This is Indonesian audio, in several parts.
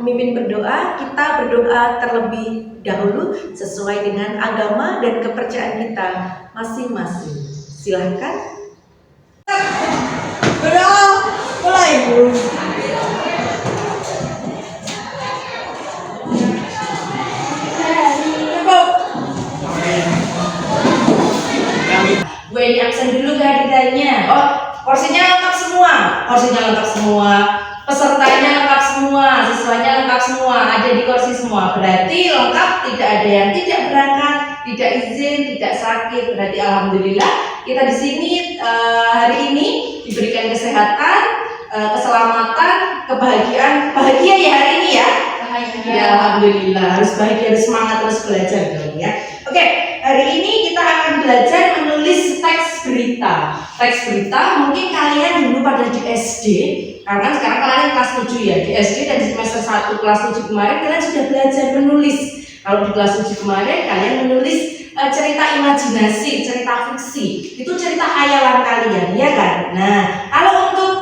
memimpin berdoa, kita berdoa terlebih dahulu sesuai dengan agama dan kepercayaan kita masing-masing. Silahkan. Berdoa mulai. Bu Eni absen dulu kehadirannya. Oh, porsinya lengkap semua. Pesertanya lengkap semua, siswanya lengkap semua, ada di kursi semua. Berarti lengkap, tidak ada yang tidak berangkat, tidak izin, tidak sakit. Berarti alhamdulillah kita di sini hari ini diberikan kesehatan, keselamatan, kebahagiaan. Bahagia ya hari ini ya? Ya alhamdulillah, harus bahagia, harus semangat terus belajar dong ya. Oke, hari ini kita akan belajar menulis teks berita. Teks berita mungkin kalian dulu pada di SD, karena sekarang kalian kelas 7 ya. Di SD dan di semester 1 kelas 7 kemarin kalian sudah belajar menulis. Kalau di kelas 7 kemarin kalian menulis cerita imajinasi, cerita fiksi. Itu cerita khayalan kalian, ya kan? Nah, kalau untuk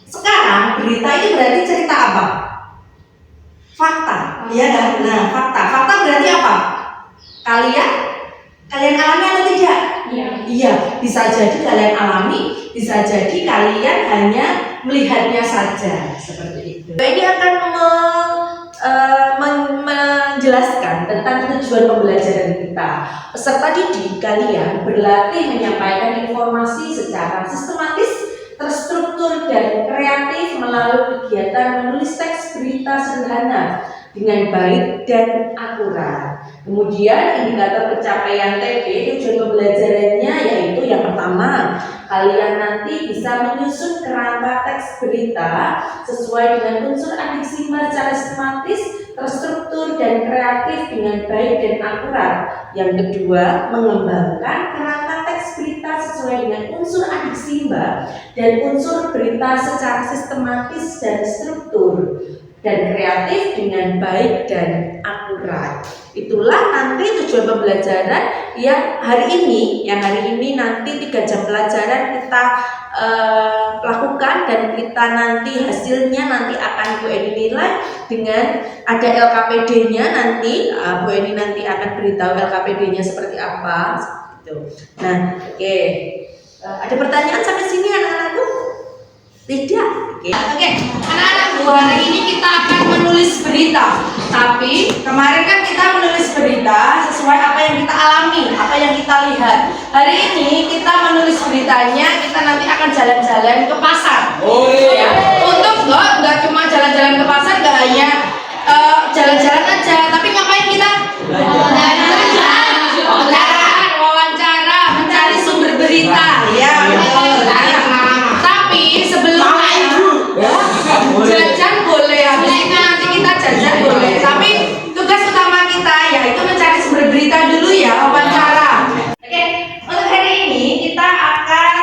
sekarang berita itu berarti cerita apa? Fakta, ya kan? Nah, fakta berarti apa? Kalian alami atau tidak? Iya, bisa jadi kalian alami, bisa jadi kalian hanya melihatnya saja seperti itu. Ini akan menjelaskan tentang tujuan pembelajaran kita. Peserta didik kalian berlatih menyampaikan informasi secara sistematis, terstruktur dan kreatif melalui kegiatan menulis teks berita sederhana dengan baik dan akurat. Kemudian indikator pencapaian TP, tujuan pembelajarannya yaitu yang pertama, kalian nanti bisa menyusun kerangka teks berita sesuai dengan unsur adiksi secara sistematis, terstruktur dan kreatif dengan baik dan akurat. Yang kedua, mengembangkan kerangka teks berita sesuai dengan unsur adiksi dan unsur berita secara sistematis dan struktur dan kreatif dengan baik dan akurat. Itulah nanti tujuan pembelajaran yang hari ini nanti 3 jam pelajaran kita lakukan, dan kita nanti hasilnya nanti akan Bu Eni nilai dengan ada LKPD-nya nanti. Bu Eni nanti akan beritahu LKPD-nya seperti apa gitu. Nah, oke. Ada pertanyaan sampai sini anak-anakku? Tidak? Oke. Anak-anakku, hari ini kita akan menulis berita. Tapi kemarin kan kita menulis berita sesuai apa yang kita alami, apa yang kita lihat. Hari ini kita menulis beritanya, kita nanti akan jalan-jalan ke pasar. Oh iya. Untuk nggak cuma jalan-jalan ke pasar, nggak hanya jalan-jalan aja, tapi ngapain kita? Wawancara, mencari sumber berita. Ya, betul. Tapi sebelumnya jajan boleh, habis itu nanti kita jajan boleh. Tapi tugas utama kita yaitu mencari sumber berita dulu ya, wawancara. Oke, untuk hari ini kita akan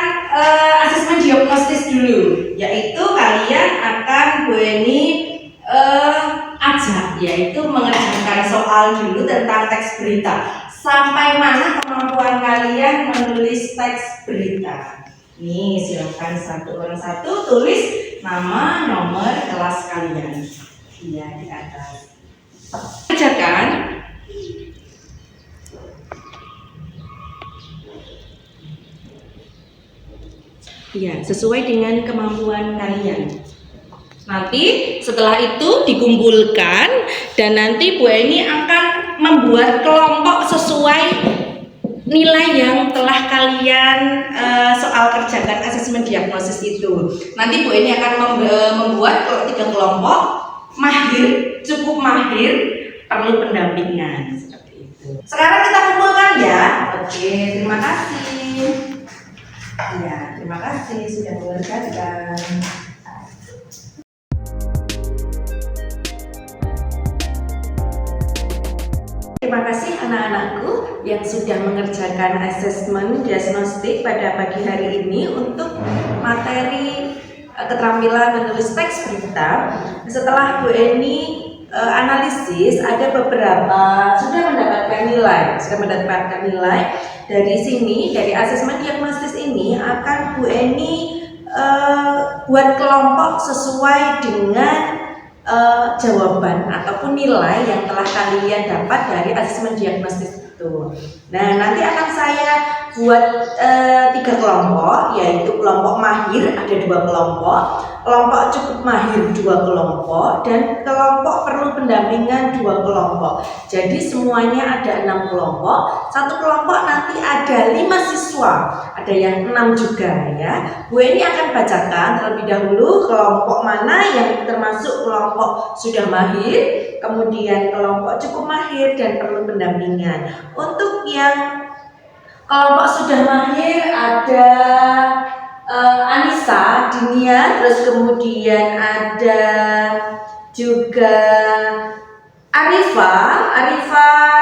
asesmen diagnostis dulu, yaitu kalian akan Bu Eni ajak, yaitu mengerjakan soal dulu tentang teks berita. Sampai mana kemampuan kalian menulis teks berita? Nih, silakan satu orang satu tulis nama, nomor, kelas kalian. Iya, di atas. Kerjakan. Iya, sesuai dengan kemampuan kalian. Nanti setelah itu dikumpulkan dan nanti Bu Eni akan membuat kelompok sesuai nilai yang telah kalian soal kerjakan asesmen diagnosis itu. Nanti Bu Eni akan membuat 3 kelompok, mahir, cukup mahir, perlu pendampingan seperti itu. Sekarang kita kumpulkan ya. Oke, terima kasih. Ya, terima kasih sudah mengerjakan. Terima kasih anak-anakku yang sudah mengerjakan asesmen diagnostik pada pagi hari ini untuk materi keterampilan menulis teks berita. Setelah Bu Eni analisis, ada beberapa sudah mendapatkan nilai. Dari sini, dari asesmen diagnostis ini akan Bu Eni buat kelompok sesuai dengan jawaban ataupun nilai yang telah kalian dapat dari asesmen diagnostis itu. Nah, nanti akan saya buat 3 kelompok, yaitu kelompok mahir ada 2 kelompok, kelompok cukup mahir 2 kelompok, dan kelompok perlu pendampingan 2 kelompok. Jadi semuanya ada 6 kelompok. Satu kelompok nanti ada 5 siswa, ada yang 6 juga ya. Bu ini akan bacakan terlebih dahulu kelompok mana yang termasuk kelompok sudah mahir, kemudian kelompok cukup mahir dan perlu pendampingan. Untuk yang kelompok sudah mahir ada Anissa, Dinia, terus kemudian ada juga Arifa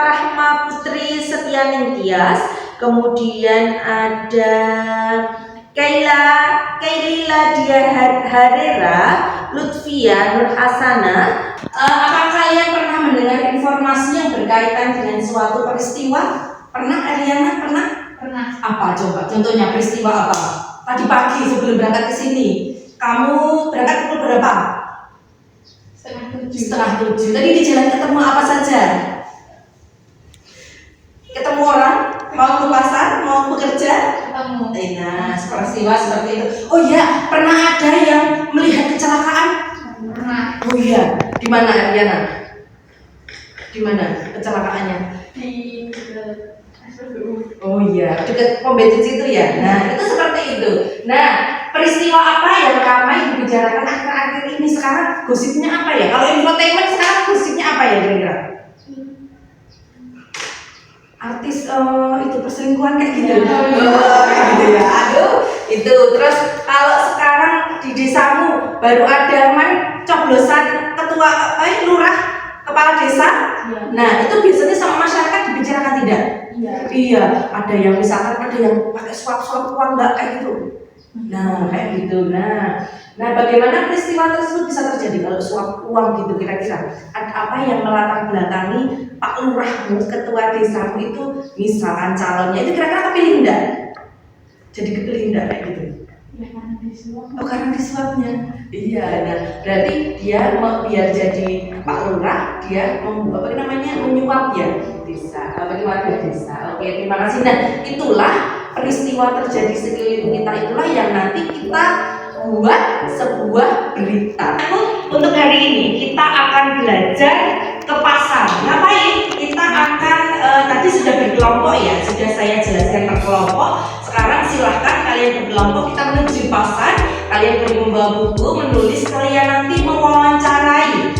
Rahma Putri Setianingtyas, kemudian ada Kailila Dia Harera, Lutfia Nur Hasana. Apakah kalian pernah mendengar informasi yang berkaitan dengan suatu peristiwa? Pernah, Ariana? Pernah? Pernah. Apa coba? Contohnya peristiwa apa? Tadi pagi sebelum berangkat ke sini, kamu berangkat pukul berapa? Setengah tujuh. Tadi di jalan ketemu apa saja? Ketemu orang? Mau ke pasar? Mau bekerja? Ketemu. Nah, peristiwa seperti itu. Oh iya, pernah ada yang melihat kecelakaan? Pernah. Oh iya, di mana Ariana? Di mana kecelakaannya? Di SPBU. Oh iya, dekat pom bensin situ ya. Nah, itu seperti itu. Nah, peristiwa apa yang ramai dibicarakan akhir-akhir ini sekarang? Gosipnya apa ya? Kalau infotainment sekarang gosipnya apa ya kira-kira? Artis itu perselingkuhan kayak gitu. Kayak gitu ya. Aduh, itu. Terus kalau sekarang di desamu baru ada coblosan ketua lurah, kepala desa. Iya. Nah, itu biasanya sama masyarakat dibicarakan tidak? Iya. Iya, ada yang misalkan ada yang pakai suap uang enggak kayak gitu. Nah, kayak gitu. Nah, bagaimana peristiwa tersebut bisa terjadi kalau suap uang gitu kira-kira? Ada apa yang melatar belakangi Pak Lurahmu, ketua desamu itu misalkan calonnya itu kira-kira kepilih enggak? Jadi kepilih enggak kayak gitu? Ya karena disuap. Oh, karena disuapnya. Iya, nah berarti dia biar jadi Pak Lurah, dia menyuap ya desa, bagi warga desa. Oke, terima kasih. Nah, itulah peristiwa terjadi sekeliling kita, itulah yang nanti kita buat sebuah berita. Untuk hari ini kita akan belajar ke pasar. Ngapain? Kita akan tadi sudah berkelompok ya, sudah saya jelaskan per kelompok. Sekarang silahkan kalian berkelompok, kita menuju pasar. Kalian perlu membawa buku, menulis, kalian nanti mewawancarai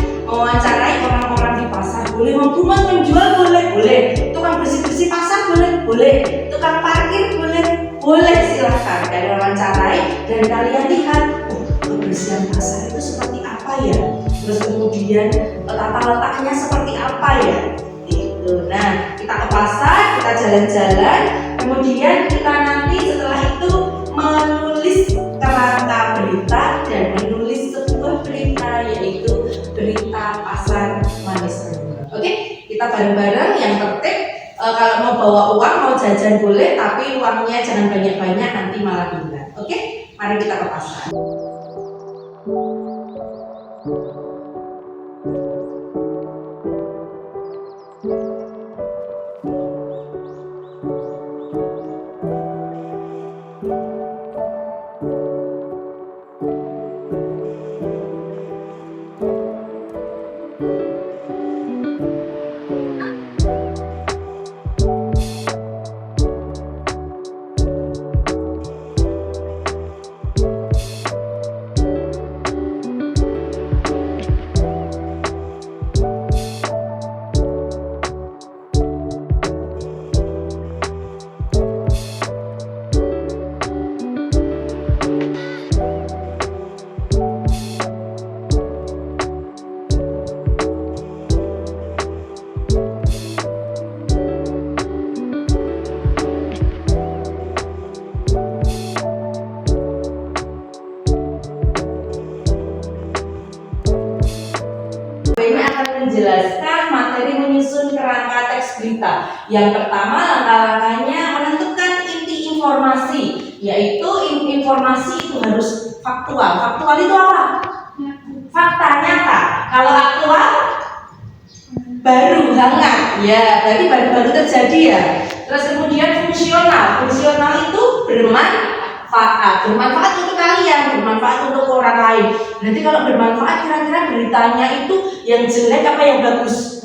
orang-orang di pasar. Boleh membuat menjual, boleh. Tukang bersih pasar, boleh. Tukang parkir, boleh. Silahkan kalian wawancarai dan kalian lihat kebersihan pasar itu seperti apa ya. Terus kemudian tata letaknya seperti apa ya. Gitu. Nah, kita ke pasar, kita jalan-jalan, kemudian kita nanti setelah itu menulis kerangka berita dan menulis sebuah berita, yaitu berita pasar manis. Oke, kita bareng-bareng yang tertib. Kalau mau bawa uang, mau jajan boleh, tapi uangnya jangan banyak-banyak, nanti malah hilang. Oke, mari kita ke pasar. Menjelaskan materi menyusun kerangka teks berita. Yang pertama, langkah-langkahnya menentukan inti informasi, yaitu informasi itu harus faktual. Faktual itu apa? Fakta nyata. Kalau aktual baru, hangat. Ya, berarti baru-baru terjadi ya. Terus kemudian fungsional. Fungsional itu bermanfaat. Bermanfaat untuk kalian, bermanfaat untuk orang lain. Berarti kalau bermanfaat kira-kira beritanya itu yang jelek apa yang bagus?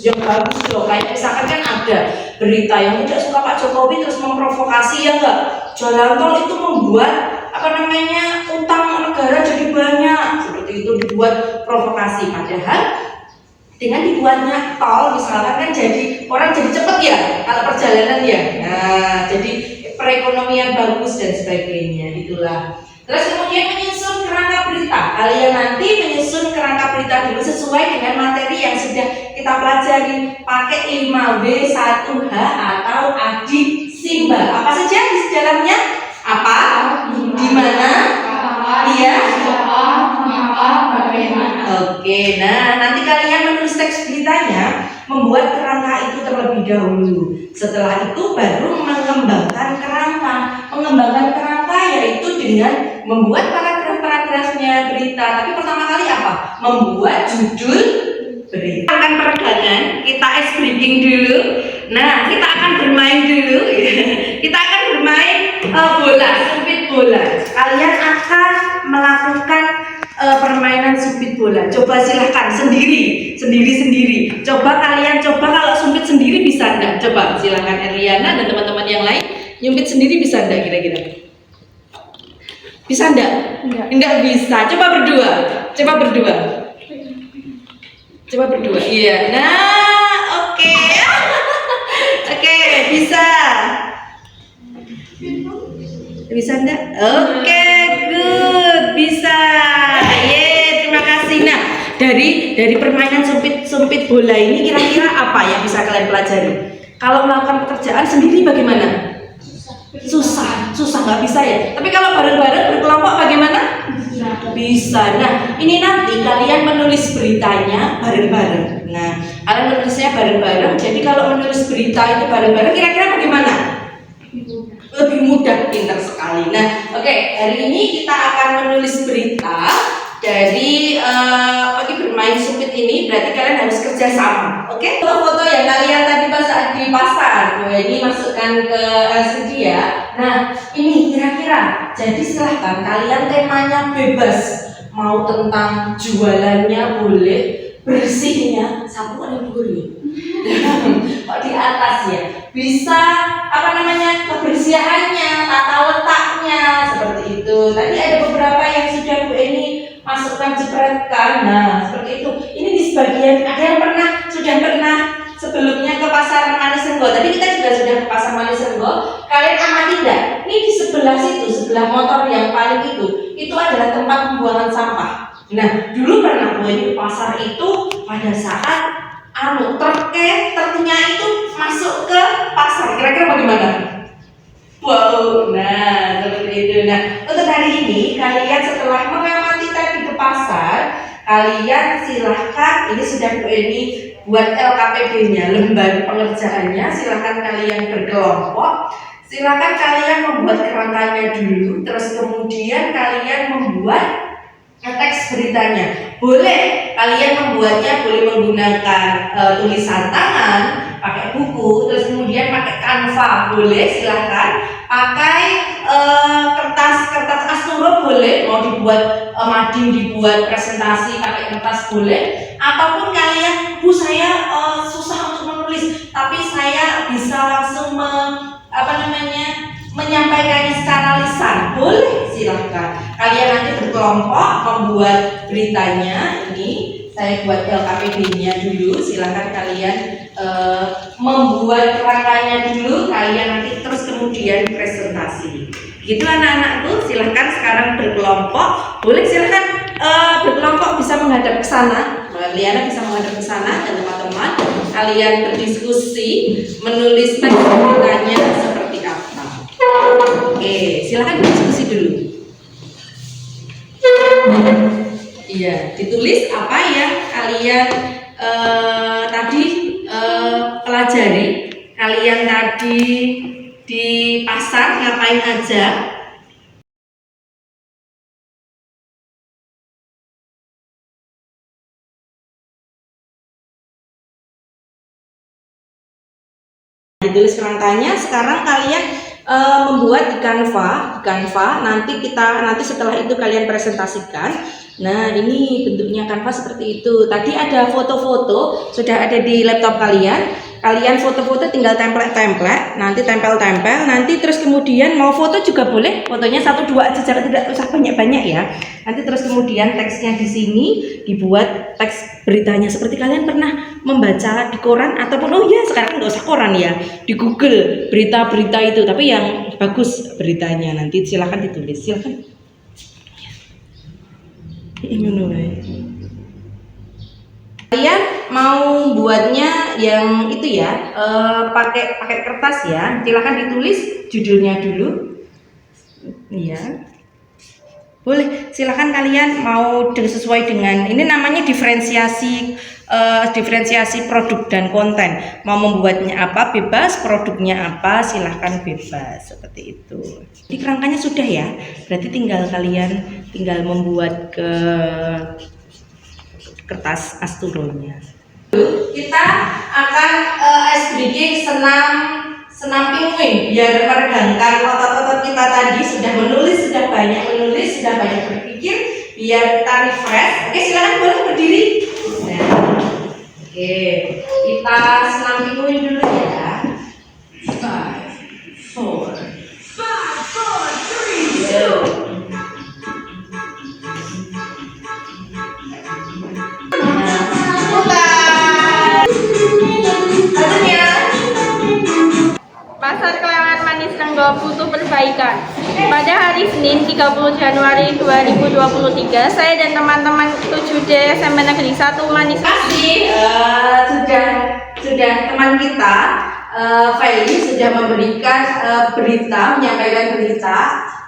Yang bagus loh. Kayak misalkan kan ada berita yang tidak suka Pak Jokowi terus memprovokasi, ya enggak? Jalan tol itu membuat utang negara jadi banyak. Seperti itu dibuat provokasi. Padahal dengan dibuatnya tol misalkan kan jadi orang jadi cepet ya kalau perjalanan ya. Nah, jadi perekonomian bagus dan sebagainya, itulah. Terus kemudian menyusun kerangka berita. Kalian nanti menyusun kerangka berita dulu sesuai dengan materi yang sudah kita pelajari. Pakai 5W1H atau adik simbol. Apa saja di dalamnya? Apa? Di mana? Iya. Oke, nah nanti kalian menulis teks beritanya, membuat kerangka itu terlebih dahulu. Setelah itu baru mengembangkan kerangka. Mengembangkan kerangka yaitu dengan membuat paragraf-paragrafnya berita. Tapi pertama kali apa? Membuat judul berita. Akan peregangan, kita ice breaking dulu. Nah, kita akan bermain dulu. Kita akan bermain bola, sumpit bola. Kalian akan melakukan permainan sumpit bola. Coba silahkan sendiri. Coba kalian kalau sumpit sendiri bisa enggak? Coba silahkan Eliana dan teman-teman yang lain nyumpit sendiri bisa enggak kira-kira? Bisa enggak? Enggak bisa. Coba berdua. Iya. Nah, oke. Oke, bisa. Bisa enggak? Oke, good. Bisa. Terima kasih. Nah, dari permainan sumpit bola ini kira-kira apa yang bisa kalian pelajari? Kalau melakukan pekerjaan sendiri bagaimana? Susah nggak bisa ya. Tapi kalau bareng-bareng berkelompok bagaimana? Bisa. Nah, ini nanti kalian menulis beritanya bareng-bareng. Nah, kalian menulisnya bareng-bareng. Jadi kalau menulis berita itu bareng-bareng kira-kira bagaimana? Lebih mudah, pintar sekali. Nah, oke, hari ini kita akan menulis berita dari bagi bermain sumpit ini. Berarti kalian harus kerja sama. Oke? Foto yang kalian tadi pas di pasar, ini masukkan ke LCD ya. Nah, ini kira-kira. Jadi silahkan kalian temanya bebas. Mau tentang jualannya boleh, bersihnya sapu ada boleh. Kok di atas ya? Bisa kebersihannya, tata letaknya seperti itu. Tadi ada beberapa yang sudah Bu Eni masukkan jepretkan. Nah, seperti itu. Ini di sebagian ada yang sudah pernah sebelumnya ke pasar Manisenggo. Tadi kita juga sudah ke pasar Manisenggo. Kalian amati enggak? Ini di sebelah situ, sebelah motor yang paling itu adalah tempat pembuangan sampah. Nah, dulu pernah Bu Eni pasar itu pada saat truknya itu masuk ke pasar. Kira-kira bagaimana? Wow, nah seperti itu. Nah, untuk hari ini kalian setelah mengamati tadi ke pasar, kalian silahkan, ini sudah Bu Eni buat LKPD-nya, lembar pengerjaannya. Silahkan kalian berkelompok. Silahkan kalian membuat kerangkanya dulu, terus kemudian kalian membuat teks beritanya. Boleh kalian membuatnya boleh menggunakan tulisan tangan, pakai buku, terus kemudian pakai Canva, boleh silahkan. Pakai kertas asturo boleh, mau dibuat mading, dibuat presentasi pakai kertas boleh. Ataupun kalian, Bu saya susah untuk menulis, tapi saya bisa langsung menyampaikannya secara lisan, boleh silahkan. Kalian nanti berkelompok membuat beritanya. Ini saya buat LKPD-nya dulu. Silahkan kalian membuat kerangkanya dulu. Kalian nanti terus kemudian presentasi. Gitu anak-anakku. Silahkan sekarang berkelompok. Boleh silahkan berkelompok bisa menghadap ke sana. Liana bisa menghadap ke sana dan teman-teman kalian berdiskusi menulis teks beritanya seperti apa. Oke, silahkan berdiskusi dulu. Iya, ditulis apa yang kalian tadi pelajari. Kalian tadi di pasar ngapain aja? ditulis kerangkanya. Sekarang kalian membuat di Canva. Nanti setelah itu kalian presentasikan. Nah, ini bentuknya Canva seperti itu. Tadi ada foto-foto sudah ada di laptop kalian. Kalian foto-foto tinggal template, nanti tempel-tempel, nanti terus kemudian mau foto juga boleh, fotonya 1-2 aja, tidak usah banyak-banyak ya. Nanti terus kemudian teksnya di sini dibuat teks beritanya seperti kalian pernah membaca di koran ataupun sekarang nggak usah koran ya, di Google berita-berita itu, tapi yang bagus beritanya nanti silahkan ditulis, silahkan. Kalian mau buatnya yang itu ya, pakai kertas ya, silahkan ditulis judulnya dulu, ya. Boleh, silahkan kalian mau sesuai dengan ini namanya diferensiasi produk dan konten. Mau membuatnya apa bebas, produknya apa silahkan bebas seperti itu. Jadi kerangkanya sudah ya, berarti tinggal membuat ke kertas asturonya. Kita akan SBG senam pinguin biar meregangkan otot-otot kita tadi. Sudah banyak menulis, sudah banyak berpikir, biar kita refresh. Oke, silakan boleh berdiri. Nah, oke, kita senam pinguin dulu ya. 5, 4, 3, go. Pasar Klewer Manis Renggo butuh perbaikan. Pada hari Senin 30 Januari 2023, saya dan teman-teman 7D SMP Negeri 1 Manis. Sudah teman kita Faili sudah memberikan menyampaikan berita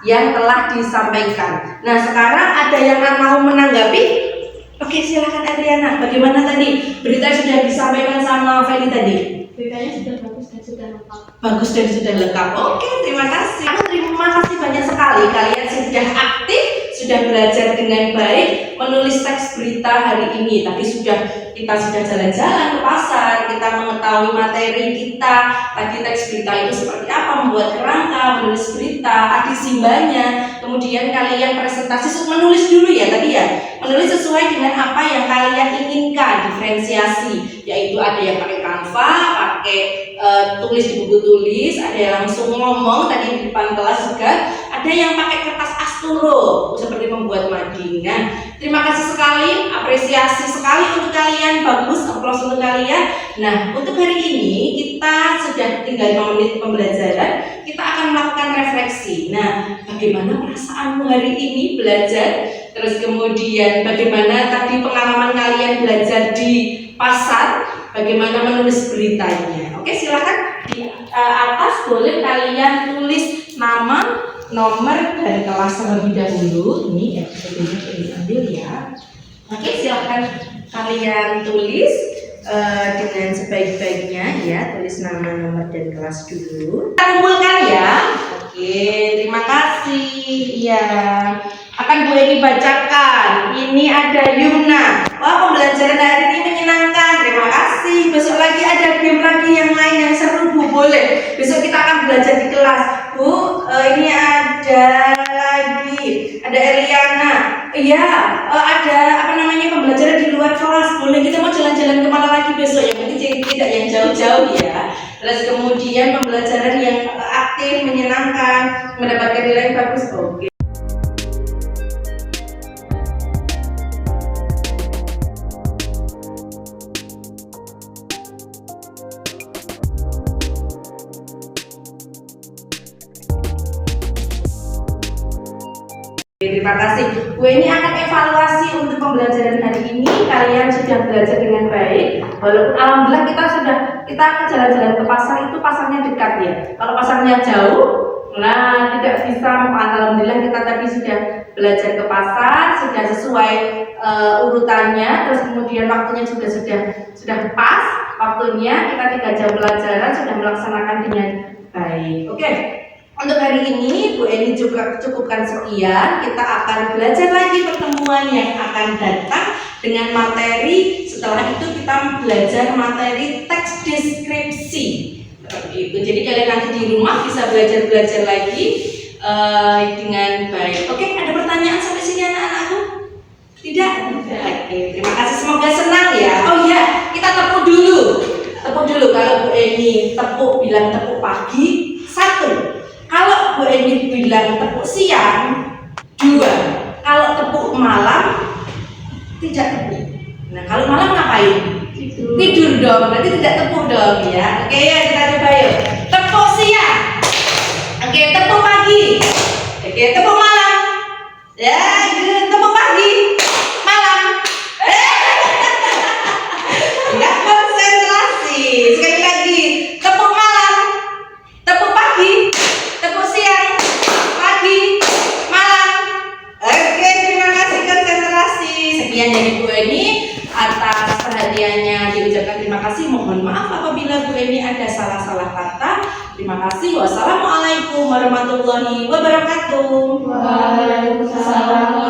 yang telah disampaikan. Nah, sekarang ada yang mau menanggapi? Oke, silakan Adriana. Bagaimana tadi berita sudah disampaikan sama Faili tadi? Beritanya sudah bagus dan sudah lengkap. Bagus dan sudah lengkap. Oke, terima kasih. Terima kasih banyak sekali. Kalian sudah aktif, sudah belajar dengan baik menulis teks berita hari ini. Tadi kita sudah jalan-jalan ke pasar, kita mengetahui materi kita. Tadi teks berita itu seperti apa, membuat kerangka, menulis berita, ada simbanya. Kemudian kalian presentasi menulis dulu ya tadi ya. Menulis sesuai dengan apa yang kalian inginkan, diferensiasi, yaitu ada yang pakai Canva, pakai tulis di buku tulis, ada yang langsung ngomong tadi di depan kelas juga, ada yang pakai kertas asturo seperti membuat mading. Nah, terima kasih sekali, apresiasi sekali untuk kalian, bagus, aplaus untuk kalian. Nah, untuk hari ini kita sudah tinggal 5 menit pembelajaran, kita akan melakukan refleksi. Nah, bagaimana perasaanmu hari ini belajar? Terus kemudian bagaimana tadi pengalaman kalian belajar di pasar, bagaimana menulis beritanya. Oke, silakan di atas boleh kalian tulis nama, nomor dan kelas terlebih dahulu. Ini ya, sebetulnya diambil ya. Oke, silakan kalian tulis dengan sebaik-baiknya ya, tulis nama, nomor dan kelas dulu. Kita kumpulkan ya. Oke, terima kasih. Ya, akan Bu Eni bacakan. Ini ada Yumna. Wah, pembelajaran hari ini menyenangkan. Terima kasih. Besok lagi ada game lagi yang lain yang seru Bu, boleh. Besok kita akan belajar di kelas. Bu, ini ada lagi. Ada Eliana. Iya, ada pembelajaran di luar kelas. Boleh, kita mau jalan-jalan kemana lagi besok? Yang penting tidak yang jauh-jauh ya. Terus kemudian pembelajaran yang aktif, menyenangkan, mendapatkan nilai bagus. Oke. Terima kasih. Bu ini akan evaluasi untuk pembelajaran hari ini. Kalian sudah belajar dengan baik. Walaupun alhamdulillah kita ke jalan-jalan ke pasar itu pasarnya dekat ya. Kalau pasarnya jauh, nah tidak bisa. Alhamdulillah kita tadi sudah belajar ke pasar, sudah sesuai urutannya. Terus kemudian waktunya juga sudah pas waktunya. Kita 3 jam pelajaran sudah melaksanakan dengan baik. Oke. Untuk hari ini Bu Eni juga cukupkan sekian. Kita akan belajar lagi pertemuan yang akan datang dengan materi. Setelah itu kita belajar materi teks deskripsi. Seperti itu. Jadi kalian nanti di rumah bisa belajar lagi dengan baik. Oke, ada pertanyaan sampai sini anak-anakku? Tidak? Oke, terima kasih. Semoga senang ya. Oh iya, kita tepuk dulu. Tepuk dulu. Kalau Bu Eni bilang tepuk pagi, 1. Kalau Bu Eni bilang tepuk siang, 2. Kalau tepuk malam, tidak tepuk. Nah, kalau malam ngapain? Tidur dong, berarti tidak tepuk dong ya. Oke ya, kita coba yuk. Tepuk siang. Oke, tepuk pagi. Oke, tepuk malam. Ya, tepuk pagi, malam. Enggak konsentrasi. Sekali lagi, tepuk malam, tepuk pagi, tepuk siang, pagi, malam. Oke, terima kasih konsentrasi. Sekian dari Bu Eni. Atas perhatiannya diucapkan terima kasih. Mohon maaf apabila Bu Eni ada salah-salah kata. Terima kasih. Wassalamualaikum warahmatullahi wabarakatuh. Waalaikumsalam.